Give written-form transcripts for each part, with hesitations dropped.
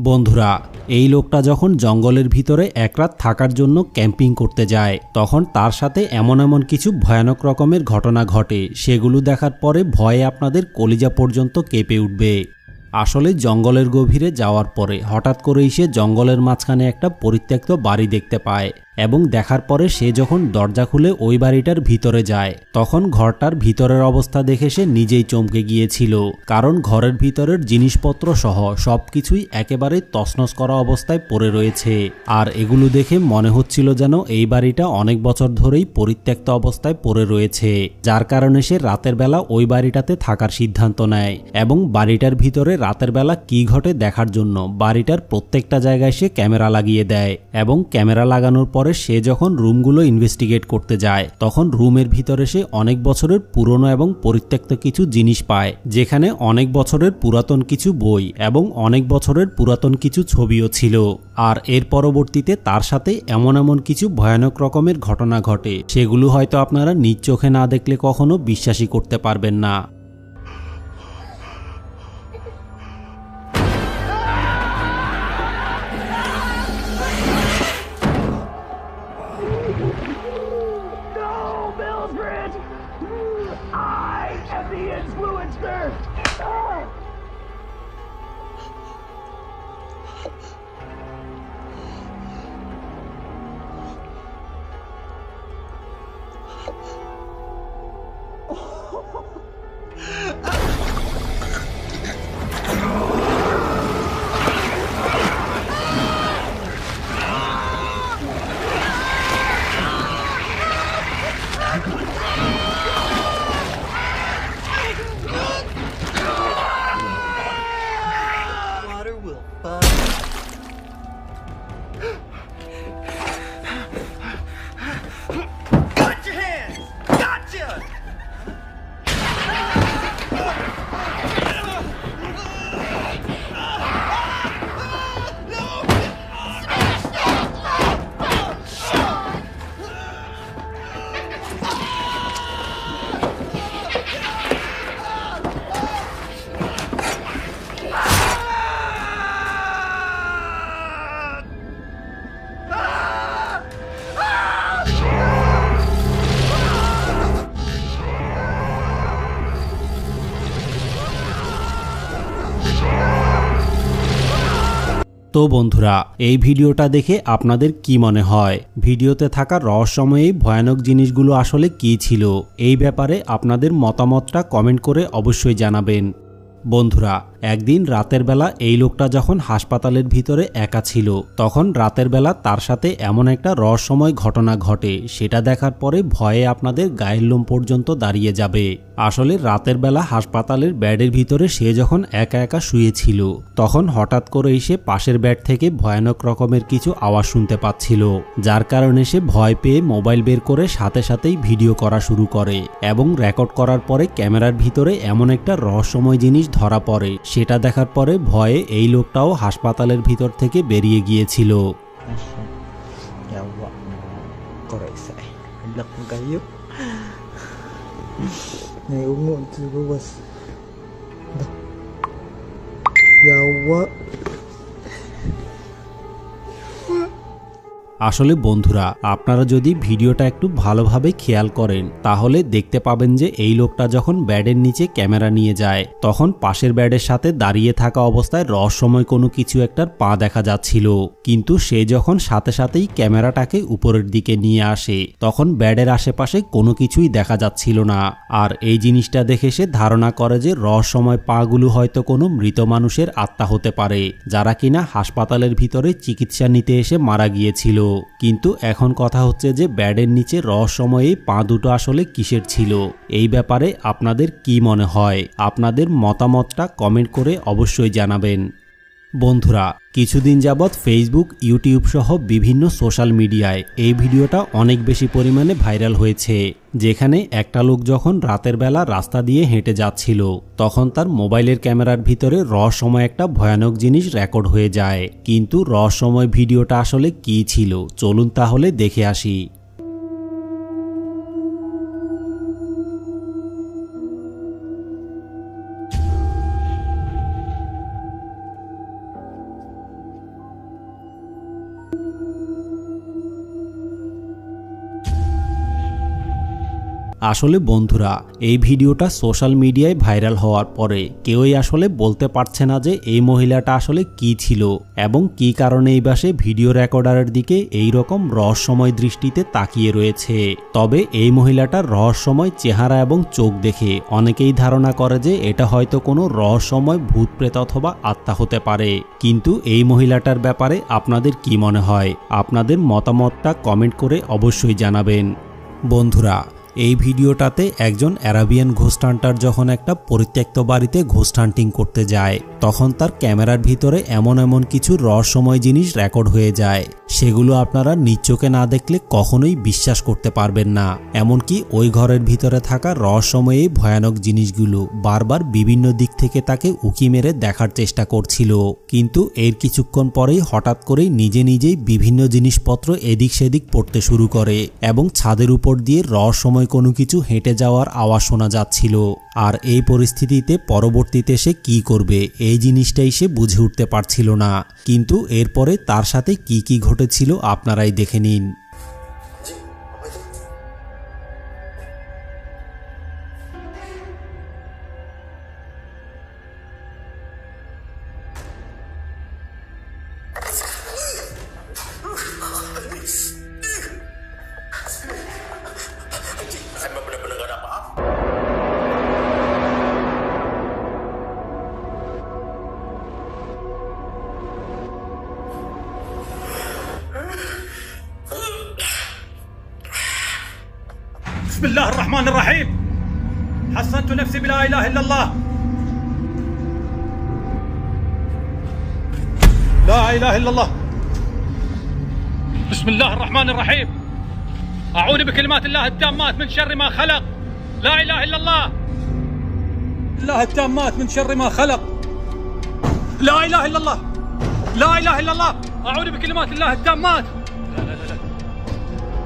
বন্ধুরা, এই লোকটা যখন জঙ্গলের ভিতরে এক রাত থাকার জন্য ক্যাম্পিং করতে যায়, তখন তার সাথে এমন কিছু ভয়ানক রকমের ঘটনা ঘটে, সেগুলো দেখার পরে ভয়ে আপনাদের কলিজা পর্যন্ত কেঁপে উঠবে। আসলে জঙ্গলের গভীরে যাওয়ার পরে হঠাৎ করেই সে জঙ্গলের মাঝখানে একটা পরিত্যক্ত বাড়ি দেখতে পায় এবং দেখার পরে সে যখন দরজা খুলে ওই বাড়িটার ভিতরে যায়, তখন ঘরটার ভিতরের অবস্থা দেখে সে নিজেই চমকে গিয়েছিল। কারণ ঘরের ভিতরের জিনিসপত্র সহ সবকিছুই একেবারে তছনছ করা অবস্থায় পড়ে রয়েছে, আর এগুলো দেখে মনে হচ্ছিল যেন এই বাড়িটা অনেক বছর ধরেই পরিত্যক্ত অবস্থায় পড়ে রয়েছে, যার কারণে সে রাতের বেলা ওই বাড়িটাতে থাকার সিদ্ধান্ত নেয় এবং বাড়িটার ভিতরে রাতের বেলা কি ঘটে দেখার জন্য বাড়িটার প্রত্যেকটা জায়গায় সে ক্যামেরা লাগিয়ে দেয়। এবং ক্যামেরা লাগানোর পরে সে যখন রুমগুলো ইনভেস্টিগেট করতে যায়, তখন রুমের ভিতরে সে অনেক বছরের পুরনো এবং পরিত্যক্ত কিছু জিনিস পায়, যেখানে অনেক বছরের পুরাতন কিছু বই এবং অনেক বছরের পুরাতন কিছু ছবিও ছিল। আর এর পরবর্তীতে তার সাথে এমন কিছু ভয়ানক রকমের ঘটনা ঘটে, সেগুলো হয়তো আপনারা নিজ চোখে না দেখলে কখনো বিশ্বাসই করতে পারবেন না। তো বন্ধুরা, এই ভিডিওটা দেখে আপনাদের কি মনে হয়? ভিডিওতে থাকা রহস্যময় এই ভয়ানক জিনিসগুলো আসলে কি ছিল? এই ব্যাপারে আপনাদের মতামতটা কমেন্ট করে অবশ্যই জানাবেন। বন্ধুরা, একদিন রাতের বেলা এই লোকটা যখন হাসপাতালের ভিতরে একা ছিল, তখন রাতের বেলা তার সাথে এমন একটা রহস্যময় ঘটনা ঘটে, সেটা দেখার পরে ভয়ে আপনাদের গায়ের লোম পর্যন্ত দাঁড়িয়ে যাবে। আসলে রাতের বেলা হাসপাতালের বেডের ভিতরে সে যখন একা শুয়েছিল, তখন হঠাৎ করে এসে পাশের বেড থেকে ভয়ানক রকমের কিছু আওয়াজ শুনতে পাচ্ছিল, যার কারণে সে ভয় পেয়ে মোবাইল বের করে সাথেই ভিডিও করা শুরু করে এবং রেকর্ড করার পরে ক্যামেরার ভিতরে এমন একটা রহস্যময় জিনিস ধরা পড়ে। সেটা দেখার পরে ভয়ে এই লোকটাও হাসপাতালের ভিতর থেকে বেরিয়ে গিয়েছিল। আসলে বন্ধুরা, আপনারা যদি ভিডিওটা একটু ভালোভাবে খেয়াল করেন, তাহলে দেখতে পাবেন যে এই লোকটা যখন ব্যাডের নিচে ক্যামেরা নিয়ে যায়, তখন পাশের ব্যাডের সাথে দাঁড়িয়ে থাকা অবস্থায় রহস্যময় কোনো কিছু একটার পা দেখা যাচ্ছিল। কিন্তু সে যখন সাথেই ক্যামেরাটাকে উপরের দিকে নিয়ে আসে, তখন ব্যাডের আশেপাশে কোনো কিছুই দেখা যাচ্ছিল না। আর এই জিনিসটা দেখে সে ধারণা করে যে রহস্যময় পাগুলো হয়তো কোনো মৃত মানুষের আত্মা হতে পারে, যারা কিনা হাসপাতালের ভিতরে চিকিৎসা নিতে এসে মারা গিয়েছিল। কিন্তু এখন কথা হচ্ছে যে ব্যাডের নিচে রহস্যময় পা দুটো আসলে কিসের ছিল? এই ব্যাপারে আপনাদের কি মনে হয়? আপনাদের মতামতটা কমেন্ট করে অবশ্যই জানাবেন। বন্ধুরা, কিছুদিন যাবৎ ফেসবুক, ইউটিউব সহ বিভিন্ন সোশ্যাল মিডিয়ায় এই ভিডিওটা অনেক বেশি পরিমাণে ভাইরাল হয়েছে, যেখানে একটা লোক যখন রাতের বেলা রাস্তা দিয়ে হেঁটে যাচ্ছিল, তখন তার মোবাইলের ক্যামেরার ভিতরে রহস্যময় একটা ভয়ানক জিনিস রেকর্ড হয়ে যায়। কিন্তু রহস্যময় ভিডিওটা আসলে কি ছিল, চলুন তাহলে দেখে আসি। আসলে বন্ধুরা, এই ভিডিওটা সোশ্যাল মিডিয়ায় ভাইরাল হওয়ার পরে কেউই আসলে বলতে পারছে না যে এই মহিলাটা আসলে কি ছিল এবং কি কারণে এই বাসে ভিডিও রেকর্ডারের দিকে এই রকম রহস্যময় দৃষ্টিতে তাকিয়ে রয়েছে। তবে এই মহিলাটার রহস্যময় চেহারা এবং চোখ দেখে অনেকেই ধারণা করে যে এটা হয়তো কোনো রহস্যময় ভূত প্রেত অথবা আত্মা হতে পারে। কিন্তু এই মহিলাটার ব্যাপারে আপনাদের কি মনে হয়? আপনাদের মতামতটা কমেন্ট করে অবশ্যই জানাবেন। বন্ধুরা, এই ভিডিওটাতে একজন অ্যারাবিয়ান ঘোস্ট হান্টার যখন একটা পরিত্যক্ত বাড়িতে ঘোস্ট হান্টিং করতে যায়, তখন তার ক্যামেরার ভিতরে এমন কিছু রহস্যময় জিনিস রেকর্ড হয়ে যায়, সেগুলো আপনারা নিজ চোখে না দেখলে কখনোই বিশ্বাস করতে পারবেন না। এমনকি ওই ঘরের ভিতরে থাকা রহস্যময় ভয়ানক জিনিসগুলো বারবার বিভিন্ন দিক থেকে তাকে উকি মেরে দেখার চেষ্টা করছিল। কিন্তু এর কিছুক্ষণ পরেই হঠাৎ করেই নিজেই বিভিন্ন জিনিসপত্র এদিক সেদিক পড়তে শুরু করে এবং ছাদের উপর দিয়ে রহস্যময় কোনো কিছু হেঁটে যাওয়ার আওয়াজ শোনা যাচ্ছিল। আর এই পরিস্থিতিতে পরবর্তীতে সে কি করবে এই জিনিসটাই সে বুঝে উঠতে পারছিল না। কিন্তু এরপরে তার সাথে কি ঘটেছিল আপনারাই দেখে নিন। بسم الله الرحمن الرحيم حصنت نفسي بلا إله إلا الله لا إله إلا الله بسم الله الرحمن الرحيم أعوذ بكلمات الله التامات من شر ما خلق لا إله إلا الله الله التامات من شر ما خلق لا إله إلا الله لا إله إلا الله أعوذ بكلمات الله التامات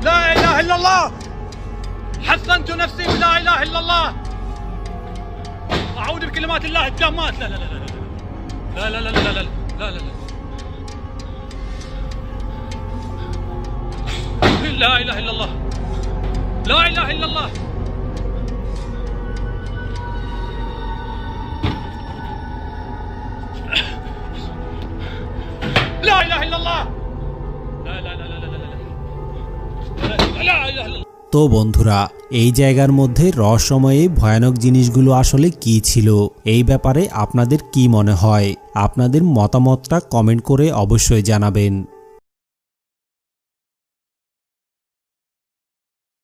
لا إله إلا الله حصنت نفسي بلا إله إلا الله أعوذ بكلمات الله التامات لا لا لا لا لا لا لا لا لا لا لا إله إلا الله لا إله إلا الله لا إله إلا الله لا لا لا لا لا لا لا إله إلا الله। তো বন্ধুরা, এই জায়গার মধ্যে রহস্যময় ভয়ানক জিনিসগুলো আসলে কি ছিল এই ব্যাপারে আপনাদের কি মনে হয়? আপনাদের মতামতটা কমেন্ট করে অবশ্যই জানাবেন।